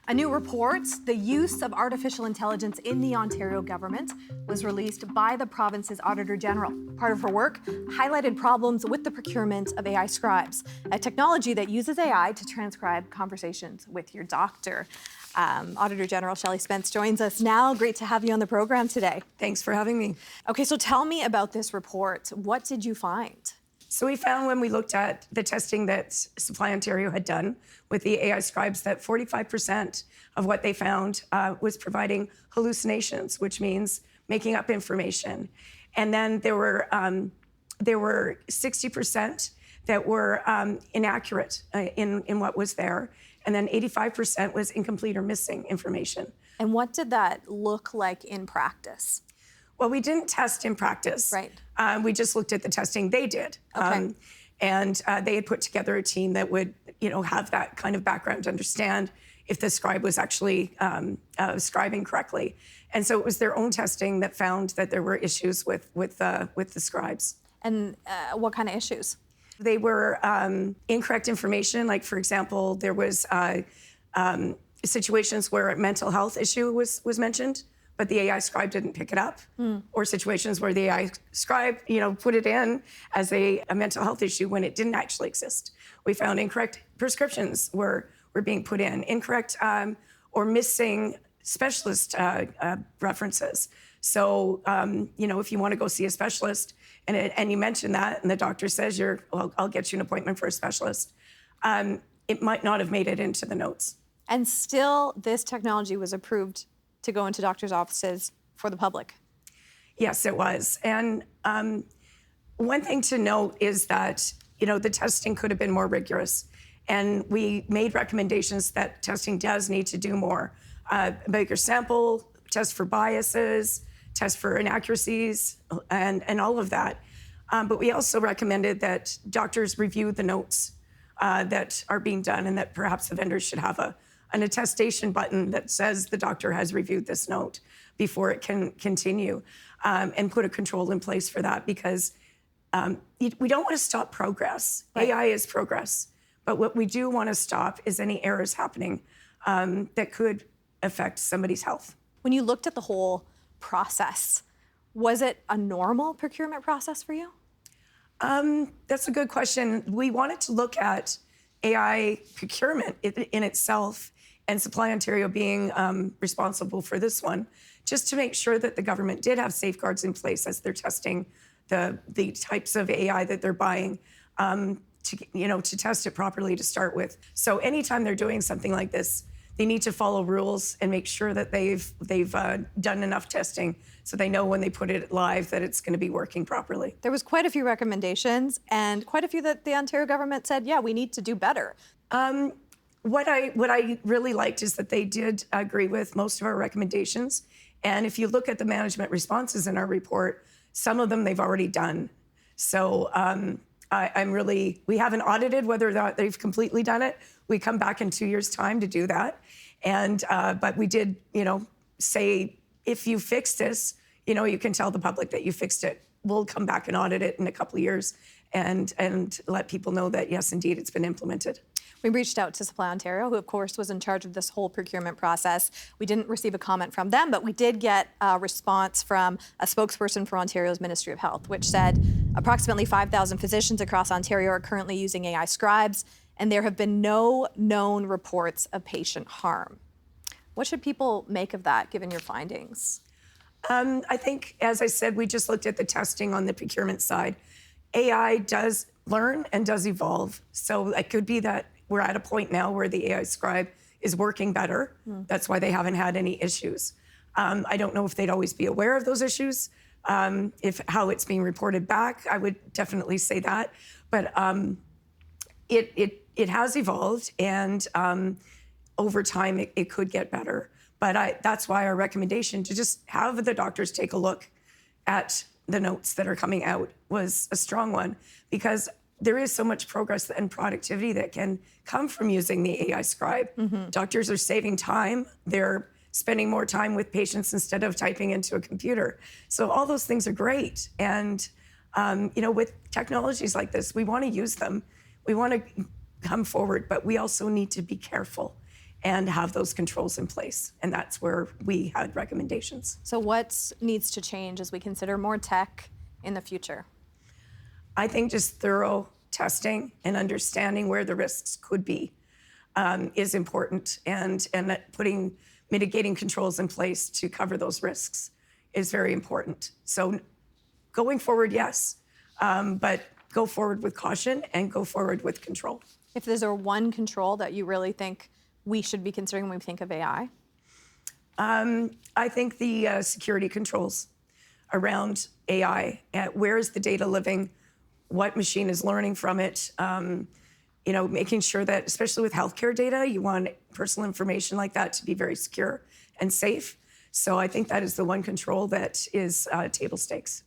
A new report, the use of artificial intelligence in the Ontario government, was released by the province's Auditor General. Part of her work highlighted problems with the procurement of AI Scribes, a technology that uses AI to transcribe conversations with your doctor. Auditor General Shelley Spence joins us now. Great to have you on the program today. Thanks for having me. Okay, so tell me about this report. What did you find? So we found when we looked at the testing that Supply Ontario had done with the AI Scribes that 45% of what they found was providing hallucinations, which means making up information. And then there were 60% that were inaccurate in what was there. And then 85% was incomplete or missing information. And what did that look like in practice? Well, we didn't test in practice. Right. We just looked at the testing they did. Okay. And they had put together a team that would, have that kind of background to understand if the scribe was actually scribing correctly. And so it was their own testing that found that there were issues with the scribes. And what kind of issues? They were incorrect information. Like, for example, there was situations where a mental health issue was mentioned, but the AI Scribe didn't pick it up. Or situations where the AI Scribe, put it in as a mental health issue when it didn't actually exist. We found incorrect prescriptions were being put in, incorrect or missing specialist references. So, if you want to go see a specialist and you mention that and the doctor says, I'll get you an appointment for a specialist, it might not have made it into the notes. And still, this technology was approved to go into doctors' offices for the public. Yes, it was. And one thing to note is that, the testing could have been more rigorous. And we made recommendations that testing does need to do more. Bigger sample, test for biases, test for inaccuracies, and all of that. But we also recommended that doctors review the notes that are being done, and that perhaps the vendors should have an attestation button that says the doctor has reviewed this note before it can continue, and put a control in place for that, because we don't want to stop progress. Right. AI is progress. But what we do want to stop is any errors happening that could affect somebody's health. When you looked at the whole process, was it a normal procurement process for you? That's a good question. We wanted to look at AI procurement in itself, and Supply Ontario being responsible for this one, just to make sure that the government did have safeguards in place as they're testing the types of AI that they're buying, to test it properly to start with. So anytime they're doing something like this, they need to follow rules and make sure that they've done enough testing so they know when they put it live that it's going to be working properly. There was quite a few recommendations, and quite a few that the Ontario government said, yeah, we need to do better. What I really liked is that they did agree with most of our recommendations. And if you look at the management responses in our report, some of them they've already done. So we haven't audited whether or not they've completely done it. We come back in 2 years' time to do that. And but we did, say, if you fix this, you can tell the public that you fixed it. We'll come back and audit it in a couple of years and let people know that, yes, indeed, it's been implemented. We reached out to Supply Ontario, who, of course, was in charge of this whole procurement process. We didn't receive a comment from them, but we did get a response from a spokesperson for Ontario's Ministry of Health, which said approximately 5,000 physicians across Ontario are currently using AI Scribes, and there have been no known reports of patient harm. What should people make of that, given your findings? I think, as I said, we just looked at the testing on the procurement side. AI does learn and does evolve. So it could be that we're at a point now where the AI Scribe is working better. That's why they haven't had any issues. I don't know if they'd always be aware of those issues. If how it's being reported back, I would definitely say that. But it has evolved, and over time it could get better. But that's why our recommendation to just have the doctors take a look at the notes that are coming out was a strong one, because there is so much progress and productivity that can come from using the AI Scribe. Doctors are saving time. They're spending more time with patients instead of typing into a computer. So all those things are great. And, with technologies like this, we want to use them. We want to come forward, but we also need to be careful. and have those controls in place. And that's where we had recommendations. So what needs to change as we consider more tech in the future? I think just thorough testing and understanding where the risks could be is important, and that putting mitigating controls in place to cover those risks is very important. So going forward, yes, but go forward with caution and go forward with control. If there's one control that you really think we should be considering when we think of AI? I think the security controls around AI. Where is the data living? What machine is learning from it? Making sure that, especially with healthcare data, you want personal information like that to be very secure and safe. So I think that is the one control that is table stakes.